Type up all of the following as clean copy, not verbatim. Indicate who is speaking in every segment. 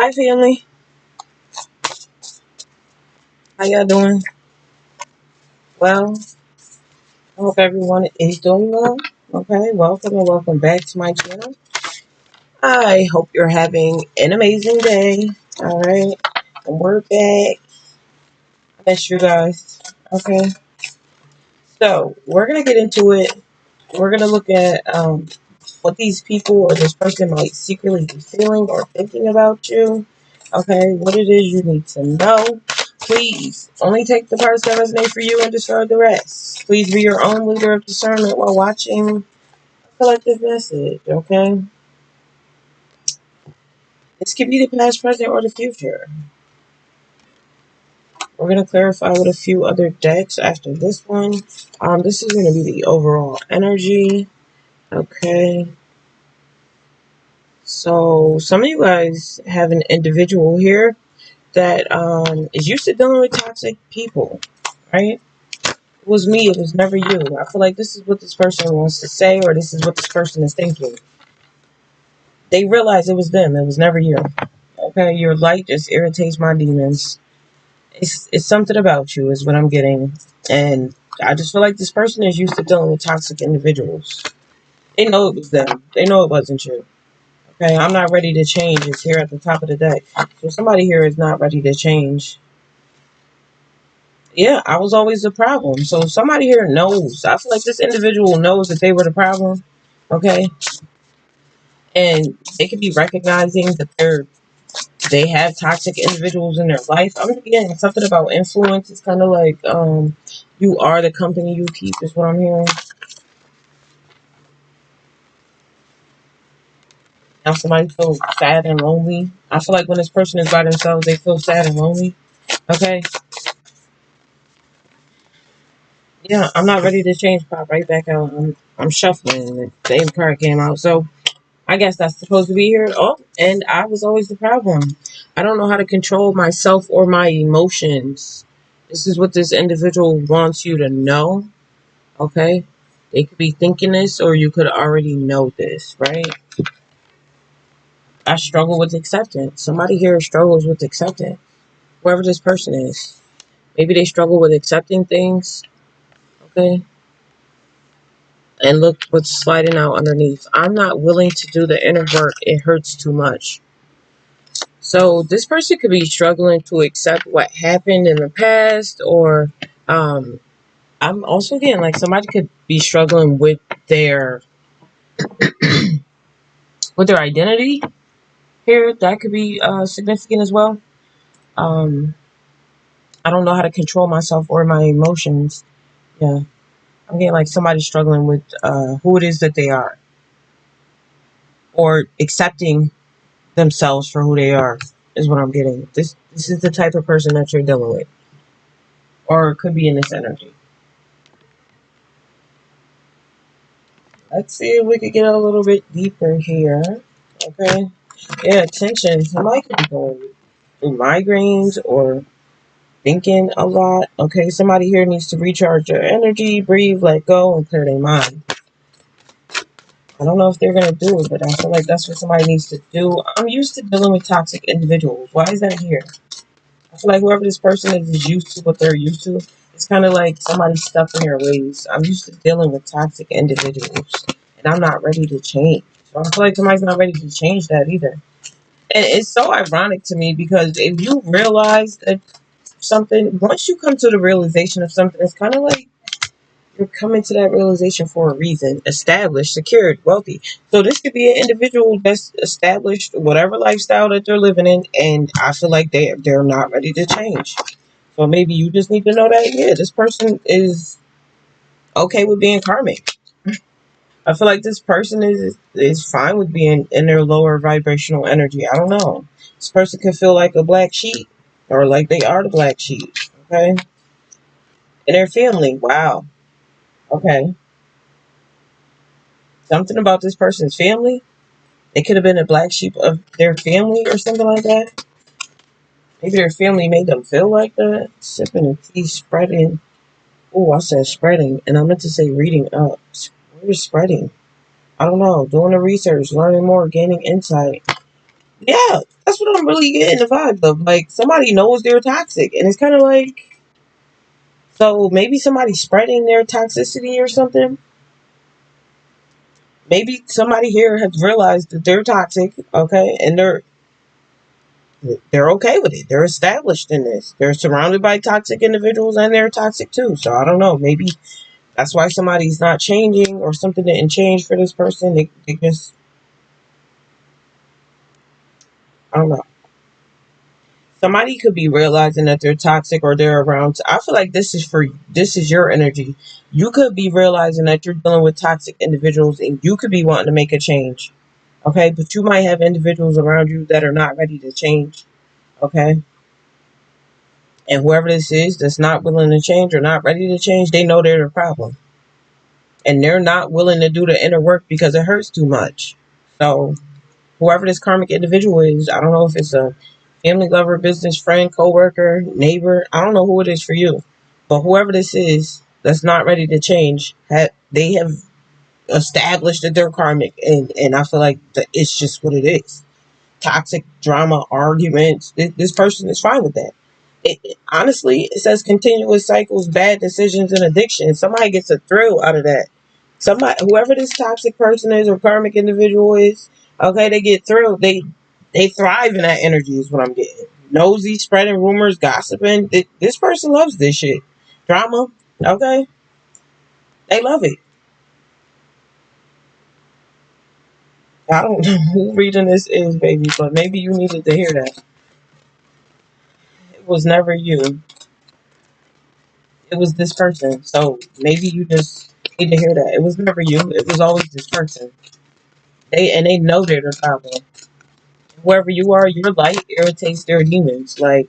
Speaker 1: Hi, family. How y'all doing? Well, I hope everyone is doing well. Okay, welcome and welcome back to my channel. I hope you're having an amazing day. All right, and we're back. I miss you guys. Okay, so we're gonna get into it. We're gonna look at what these people or this person might secretly be feeling or thinking about you. Okay, what it is you need to know. Please only take the parts that resonate for you and discard the rest. Please be your own leader of discernment while watching a collective message. Okay, this could be the past, present, or the future. We're gonna clarify with a few other decks after this one. This is gonna be the overall energy. Okay. So some of you guys have an individual here that is used to dealing with toxic people, right? It was me, it was never you. I feel like this is what this person wants to say, or this is what this person is thinking. They realize it was them, it was never you. Okay, your light just irritates my demons. It's something about you, is what I'm getting. And I just feel like this person is used to dealing with toxic individuals. They know it was them, they know it wasn't you. Okay, I'm not ready to change. It's here at the top of the deck. So somebody here is not ready to change. Yeah, I was always the problem. So somebody here knows. I feel like this individual knows that they were the problem. Okay, and they could be recognizing that they have toxic individuals in their life. I'm getting something about influence. It's kind of like you are the company you keep. Is what I'm hearing. Now somebody feels sad and lonely. I feel like when this person is by themselves, they feel sad and lonely. Okay. Yeah, I'm not ready to change. Pop right back out. I'm shuffling. And the same card came out. So I guess that's supposed to be here. Oh, and I was always the problem. I don't know how to control myself or my emotions. This is what this individual wants you to know. Okay? They could be thinking this, or you could already know this, right? I struggle with acceptance. Somebody here struggles with acceptance. Whoever this person is. Maybe they struggle with accepting things. Okay? And look what's sliding out underneath. I'm not willing to do the inner work. It hurts too much. So this person could be struggling to accept what happened in the past, or I'm also getting like somebody could be struggling with their identity here. That could be significant as well. Um, I don't know how to control myself or my emotions. Yeah, I'm getting like somebody struggling with who it is that they are, or accepting themselves for who they are. Is what I'm getting. This is the type of person that you're dealing with, or it could be in this energy. Let's see if we could get a little bit deeper here. Okay. Yeah, tension. Somebody could be going through migraines or thinking a lot. Okay, somebody here needs to recharge their energy, breathe, let go, and clear their mind. I don't know if they're going to do it, but I feel like that's what somebody needs to do. I'm used to dealing with toxic individuals. Why is that here? I feel like whoever this person is used to what they're used to. It's kind of like somebody stuck in their ways. I'm used to dealing with toxic individuals, and I'm not ready to change. So I feel like somebody's not ready to change that either. And it's so ironic to me because if you realize that something, once you come to the realization of something, it's kind of like you're coming to that realization for a reason. Established, secured, wealthy. So this could be an individual that's established whatever lifestyle that they're living in, and I feel like they're not ready to change. So maybe you just need to know that, yeah, this person is okay with being karmic. I feel like this person is fine with being in their lower vibrational energy. I don't know. This person could feel like a black sheep, or like they are the black sheep. Okay, in their family. Wow. Okay, something about this person's family. They could have been a black sheep of their family or something like that. Maybe their family made them feel like that. Sipping a tea, spreading. Oh, I said spreading, and I meant to say reading up. Where is spreading? I don't know. Doing the research, learning more, gaining insight. Yeah, that's what I'm really getting the vibe of. Like, somebody knows they're toxic, and it's kind of like, so maybe somebody's spreading their toxicity or something. Maybe somebody here has realized that they're toxic, okay, and they're okay with it. They're established in this. They're surrounded by toxic individuals, and they're toxic too. So I don't know. Maybe that's why somebody's not changing, or something didn't change for this person. They just, I don't know. Somebody could be realizing that they're toxic, or they're around. I feel like this is your energy. You could be realizing that you're dealing with toxic individuals, and you could be wanting to make a change. Okay, but you might have individuals around you that are not ready to change. Okay, and whoever this is that's not willing to change or not ready to change, they know they're the problem, and they're not willing to do the inner work because it hurts too much. So whoever this karmic individual is, I don't know if it's a family, lover, business friend, coworker, neighbor. I don't know who it is for you, but whoever this is that's not ready to change, they have established that they're karmic, and I feel like it's just what it is. Toxic drama, arguments. This person is fine with that. Honestly, it says continuous cycles, bad decisions, and addiction. Somebody gets a thrill out of that. Somebody, whoever this toxic person is or karmic individual is, okay, they get thrilled. They thrive in that energy. Is what I'm getting. Nosy, spreading rumors, gossiping. This person loves this shit. Drama, okay, they love it. I don't know who reading this is, baby, but maybe you needed to hear that. It was never you. It was this person. So maybe you just need to hear that. It was never you. It was always this person. They know they're the problem. Whoever you are, your light irritates their demons. Like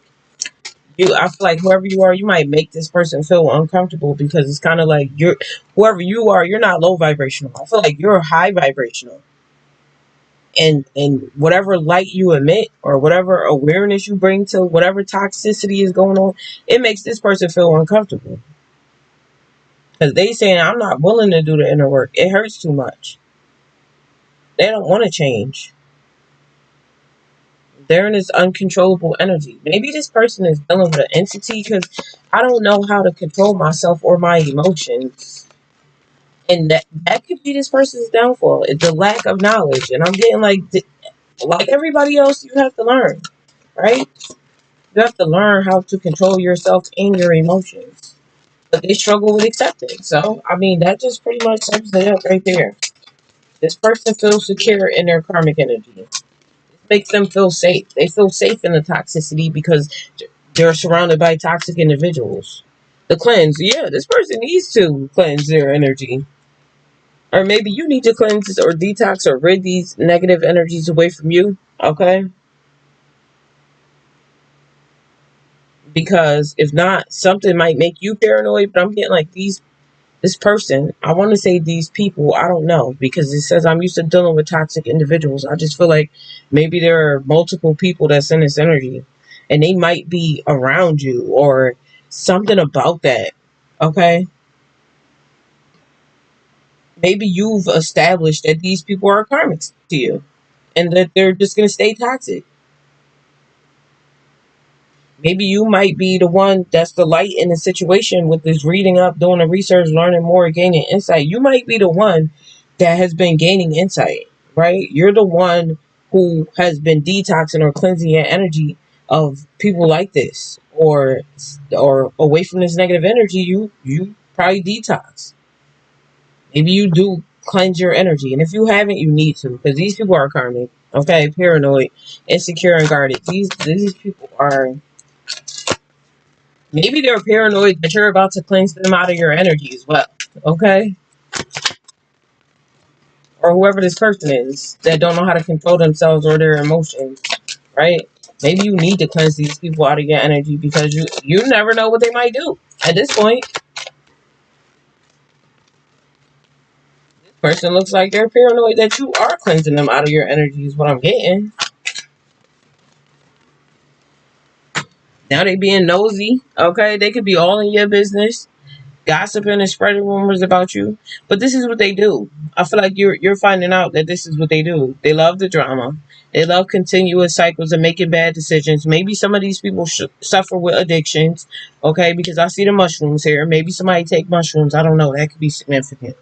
Speaker 1: you, I feel like whoever you are, you might make this person feel uncomfortable because it's kind of like you're whoever you are. You're not low vibrational. I feel like you're high vibrational, and whatever light you emit or whatever awareness you bring to whatever toxicity is going on, it makes this person feel uncomfortable. Because they saying, I'm not willing to do the inner work. It hurts too much. They don't want to change. They're in this uncontrollable energy. Maybe this person is dealing with an entity because I don't know how to control myself or my emotions. And that could be this person's downfall. It's the lack of knowledge. And I'm getting like everybody else, you have to learn, right? You have to learn how to control yourself and your emotions. But they struggle with accepting. So, I mean, that just pretty much sums it up right there. This person feels secure in their karmic energy. It makes them feel safe. They feel safe in the toxicity because they're surrounded by toxic individuals. The cleanse, yeah, this person needs to cleanse their energy. Or maybe you need to cleanse or detox or rid these negative energies away from you. Okay? Because if not, something might make you paranoid. But I'm getting like this person, I want to say these people, I don't know, because it says I'm used to dealing with toxic individuals. I just feel like maybe there are multiple people that's in this energy and they might be around you or something about that. Okay? Maybe you've established that these people are karmics to you and that they're just going to stay toxic. Maybe you might be the one that's the light in the situation with this reading up, doing the research, learning more, gaining insight. You might be the one that has been gaining insight, right? You're the one who has been detoxing or cleansing your energy of people like this, or away from this negative energy. You probably detox. Maybe you do cleanse your energy, and if you haven't, you need to, because these people are karmic. Okay, paranoid, insecure, and guarded. These people are. Maybe they're paranoid that you're about to cleanse them out of your energy as well. Okay? Or whoever this person is that don't know how to control themselves or their emotions, right? Maybe you need to cleanse these people out of your energy because you never know what they might do. At this point, this person looks like they're paranoid that you are cleansing them out of your energy is what I'm getting. Now they being nosy, okay? They could be all in your business. gossiping and spreading rumors about you. But this is what they do. I feel like you're finding out that this is what they do. They love the drama. They love continuous cycles of making bad decisions. Maybe some of these people suffer with addictions, okay? Because I see the mushrooms here. Maybe somebody take mushrooms. I don't know. That could be significant.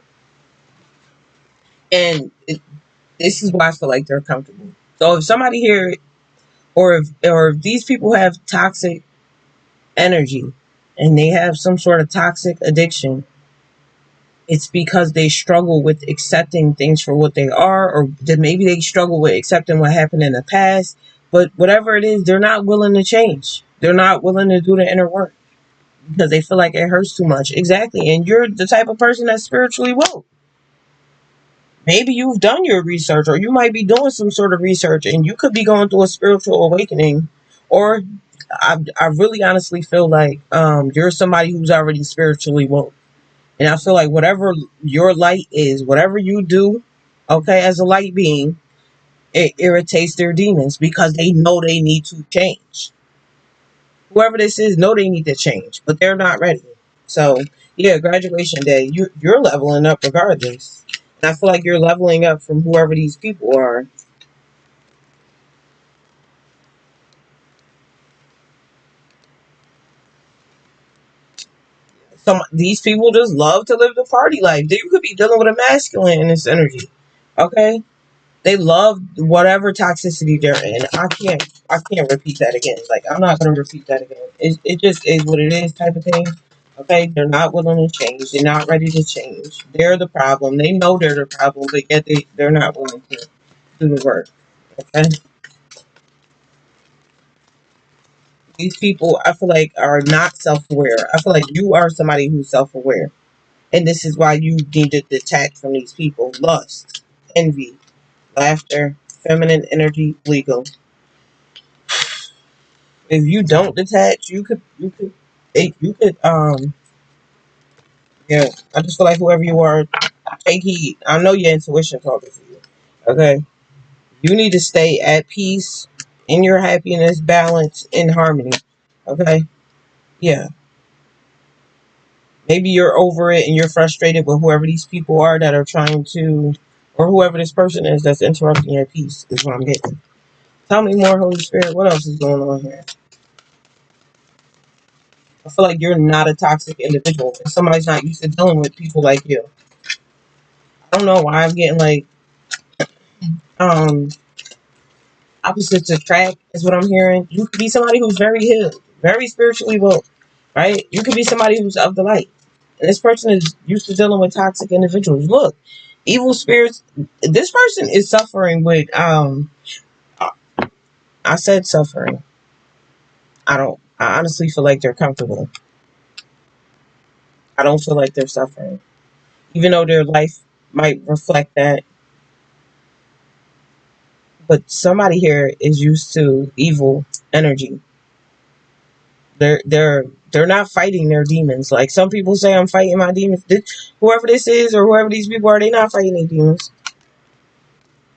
Speaker 1: And this is why I feel like they're comfortable. So if somebody here, or if these people have toxic energy and they have some sort of toxic addiction, it's because they struggle with accepting things for what they are, or that maybe they struggle with accepting what happened in the past. But whatever it is, they're not willing to change. They're not willing to do the inner work because they feel like it hurts too much. Exactly. And you're the type of person that's spiritually woke. Maybe you've done your research, or you might be doing some sort of research, and you could be going through a spiritual awakening. Or I really honestly feel like you're somebody who's already spiritually woke. And I feel like whatever your light is, whatever you do, okay, as a light being, it irritates their demons because they know they need to change. Whoever this is, know they need to change, but they're not ready. So, yeah, graduation day, you're leveling up regardless. And I feel like you're leveling up from whoever these people are. These people just love to live the party life. You could be dealing with a masculine in this energy, okay? They love whatever toxicity they're in. I can't repeat that again. Like, I'm not gonna repeat that again. It just is what it is, type of thing. Okay, they're not willing to change. They're not ready to change. They're the problem. They know they're the problem, but yet they're not willing to do the work. Okay, these people I feel like are not self-aware. I feel like you are somebody who's self-aware, and this is why you need to detach from these people. Lust, envy, laughter, feminine energy, legal. If you don't detach, you could yeah. I just feel like whoever you are, take heed. I know your intuition talking to you. Okay, you need to stay at peace, in your happiness, balance, in harmony. Okay, yeah. Maybe you're over it and you're frustrated with whoever these people are that are trying to, or whoever this person is that's interrupting your peace. Is what I'm getting. Tell me more, Holy Spirit. What else is going on here? I feel like you're not a toxic individual. If somebody's not used to dealing with people like you. I don't know why I'm getting like um opposites attract is what I'm hearing. You could be somebody who's very healed, very spiritually woke, right? You could be somebody who's of the light. And this person is used to dealing with toxic individuals. Look, evil spirits. This person is suffering with I said suffering. I honestly feel like they're comfortable. I don't feel like they're suffering. Even though their life might reflect that. But somebody here is used to evil energy. They're not fighting their demons. Like some people say, I'm fighting my demons. Whoever this is or whoever these people are, they're not fighting their demons.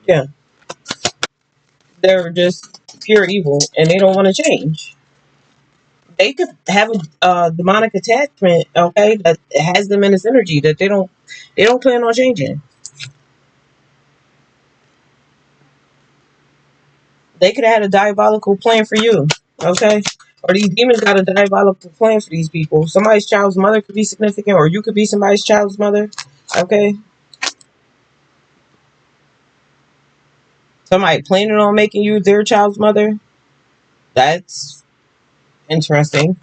Speaker 1: Yeah, they're just pure evil, and they don't want to change. They could have a demonic attachment, okay, that has them in this energy that they don't plan on changing. They could have had a diabolical plan for you, okay. Or these demons got a diabolical plan for these people. Somebody's child's mother could be significant, or you could be somebody's child's mother, okay. Somebody planning on making you their child's mother. That's interesting.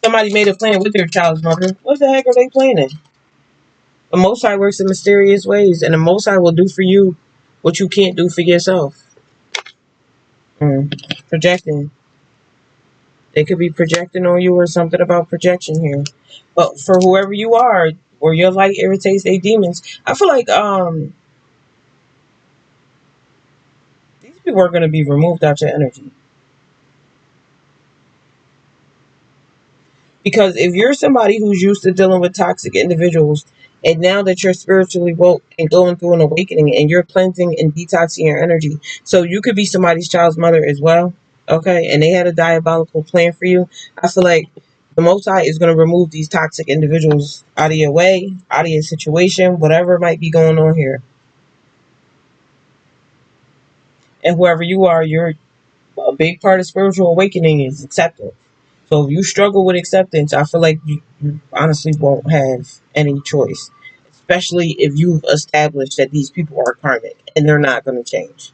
Speaker 1: Somebody made a plan with their child's mother. What the heck are they planning? The Most High works in mysterious ways, and the Most High will do for you what you can't do for yourself. Projecting. They could be projecting on you or something about projection here. But for whoever you are, or your light irritates their demons, I feel like these people are going to be removed out your energy. Because if you're somebody who's used to dealing with toxic individuals, and now that you're spiritually woke and going through an awakening and you're cleansing and detoxing your energy, so you could be somebody's child's mother as well, okay? And they had a diabolical plan for you. I feel like The Most High is going to remove these toxic individuals out of your way, out of your situation, whatever might be going on here. And whoever you are, you're a big part of spiritual awakening is acceptance. So if you struggle with acceptance, I feel like you honestly won't have any choice, especially if you've established that these people are karmic and they're not going to change.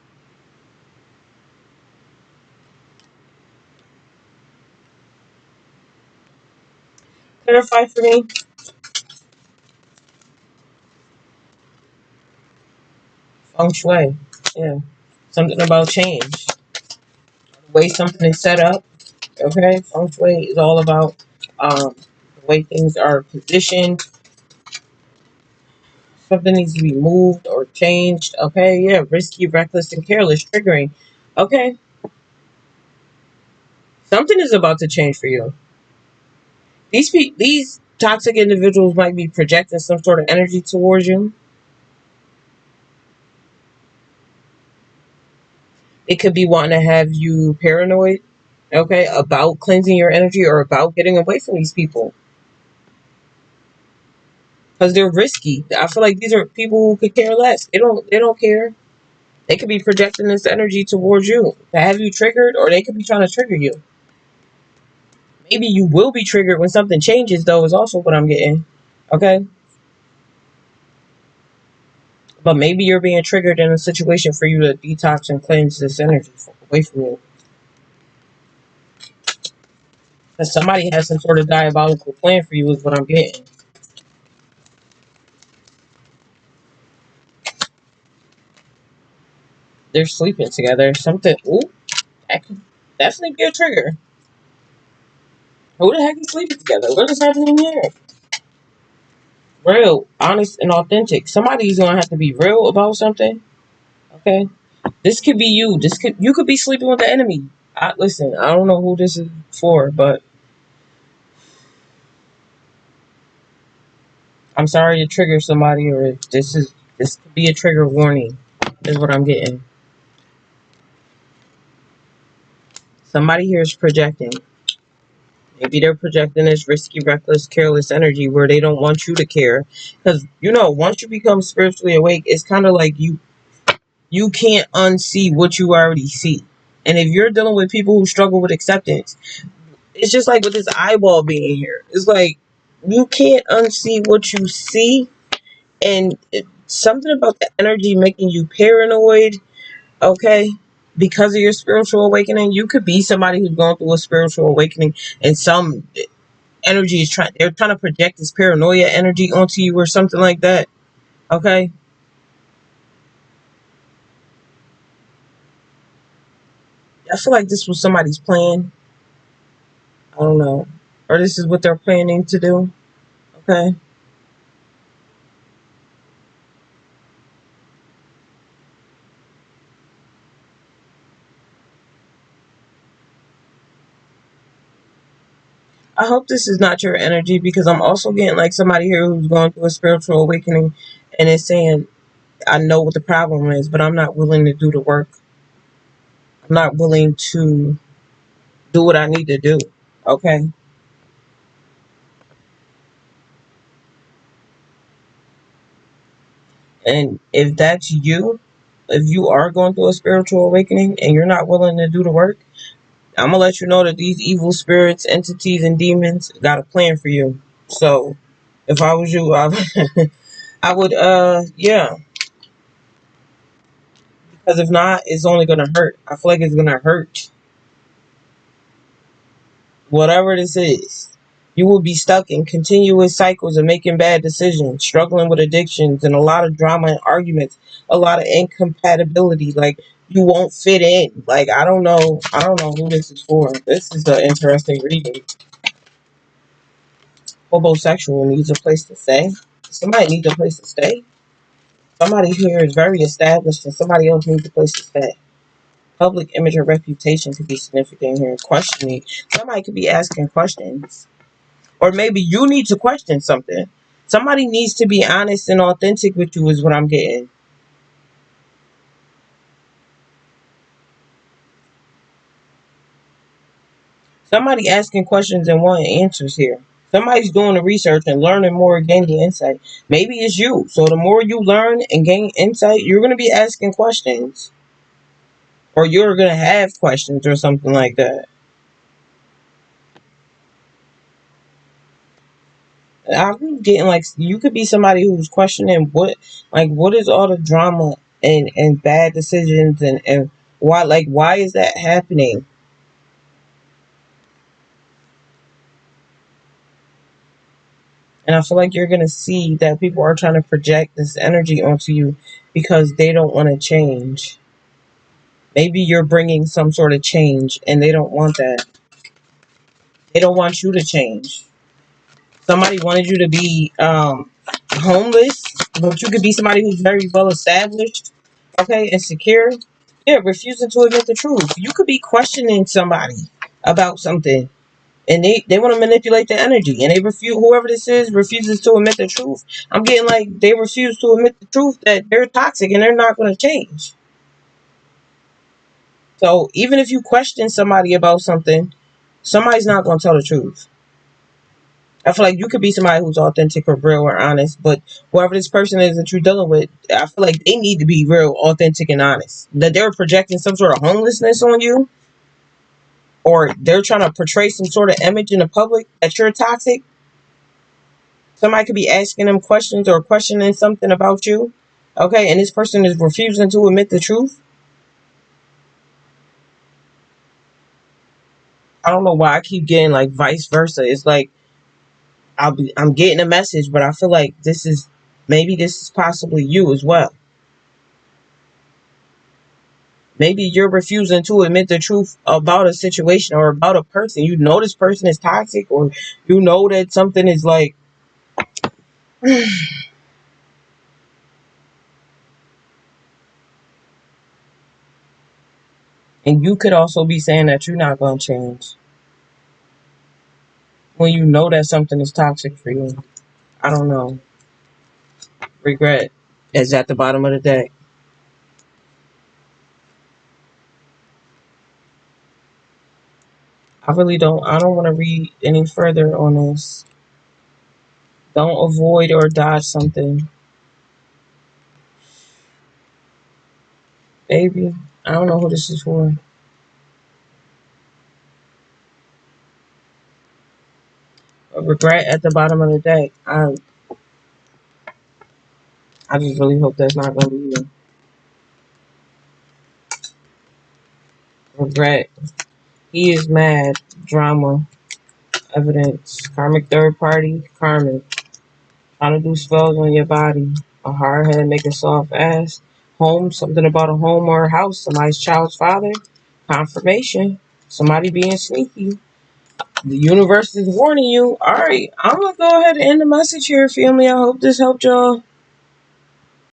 Speaker 1: Clarify for me. Feng Shui. Yeah. Something about change. The way something is set up. Okay. Feng Shui is all about the way things are positioned. Something needs to be moved or changed. Okay. Yeah. Risky, reckless, and careless. Triggering. Okay. Something is about to change for you. These toxic individuals might be projecting some sort of energy towards you. It could be wanting to have you paranoid, okay, about cleansing your energy or about getting away from these people because they're risky. I feel like these are people who could care less. They don't care. They could be projecting this energy towards you to have you triggered, or they could be trying to trigger you. Maybe you will be triggered when something changes, though. Is also what I'm getting. Okay, but maybe you're being triggered in a situation for you to detox and cleanse this energy away from you. Because somebody has some sort of diabolical plan for you, is what I'm getting. They're sleeping together. Something. Ooh, that could definitely be a trigger. Who the heck is sleeping together? What is happening here? Real, honest, and authentic. Somebody's gonna have to be real about something. Okay, this could be you. You could be sleeping with the enemy. Listen, I don't know who this is for, but I'm sorry to trigger somebody, or if this could be a trigger warning. Is what I'm getting. Somebody here is projecting. Maybe they're projecting this risky, reckless, careless energy where they don't want you to care. Because, once you become spiritually awake, it's kind of like you can't unsee what you already see. And if you're dealing with people who struggle with acceptance, it's just like with this eyeball being here. It's like you can't unsee what you see. And something about the energy making you paranoid, okay? Because of your spiritual awakening, you could be somebody who's going through a spiritual awakening and some energy is they're trying to project this paranoia energy onto you or something like that. Okay. I feel like this was somebody's plan. I don't know. Or this is what they're planning to do. Okay. I hope this is not your energy because I'm also getting like somebody here who's going through a spiritual awakening and is saying, I know what the problem is, but I'm not willing to do the work. I'm not willing to do what I need to do. Okay. And if that's you, if you are going through a spiritual awakening and you're not willing to do the work, I'm gonna let you know that these evil spirits, entities, and demons got a plan for you. So, if I was you, I would, yeah, because if not, it's only gonna hurt. I feel like it's gonna hurt. Whatever this is, you will be stuck in continuous cycles of making bad decisions, struggling with addictions, and a lot of drama and arguments, a lot of incompatibility. Like you won't fit in. Like I don't know who this is for. This is an interesting reading. Homosexual needs a place to stay. Somebody needs a place to stay. Somebody here is very established and somebody else needs a place to stay. Public image or reputation could be significant here. Questioning. Somebody could be asking questions. Or maybe you need to question something. Somebody needs to be honest and authentic with you is what I'm getting. Somebody asking questions and wanting answers here. Somebody's doing the research and learning more, gaining insight. Maybe it's you. So the more you learn and gain insight, you're going to be asking questions. Or you're going to have questions or something like that. I'm getting like you could be somebody who's questioning what is all the drama and bad decisions and why is that happening? And I feel like you're gonna see that people are trying to project this energy onto you because they don't want to change. Maybe you're bringing some sort of change and they don't want that. They don't want you to change. Somebody wanted you to be homeless, but you could be somebody who's very well established, okay, and secure. Yeah, refusing to admit the truth. You could be questioning somebody about something, and they want to manipulate the energy, and they refuse. Whoever this is refuses to admit the truth. I'm getting like they refuse to admit the truth that they're toxic and they're not going to change. So even if you question somebody about something, somebody's not going to tell the truth. I feel like you could be somebody who's authentic or real or honest, but whoever this person is that you're dealing with, I feel like they need to be real, authentic, and honest. That they're projecting some sort of homelessness on you, or they're trying to portray some sort of image in the public that you're toxic. Somebody could be asking them questions or questioning something about you, okay, and this person is refusing to admit the truth. I don't know why I keep getting like vice versa. It's like I'm getting a message, but I feel like this is possibly you as well. Maybe you're refusing to admit the truth about a situation or about a person. You know this person is toxic, or you know that something is like, and you could also be saying that you're not going to change when you know that something is toxic for you. I don't know. Regret is at the bottom of the deck. I don't want to read any further on this. Don't avoid or dodge something. Baby, I don't know who this is for. But regret at the bottom of the deck. I just really hope that's not going to be you. Regret. He is mad. Drama. Evidence. Karmic third party. Karmic. Trying to do spells on your body. A hard head make a soft ass. Home. Something about a home or a house. Somebody's child's father. Confirmation. Somebody being sneaky. The universe is warning you. All right, I'm gonna go ahead and end the message here, family. I hope this helped y'all.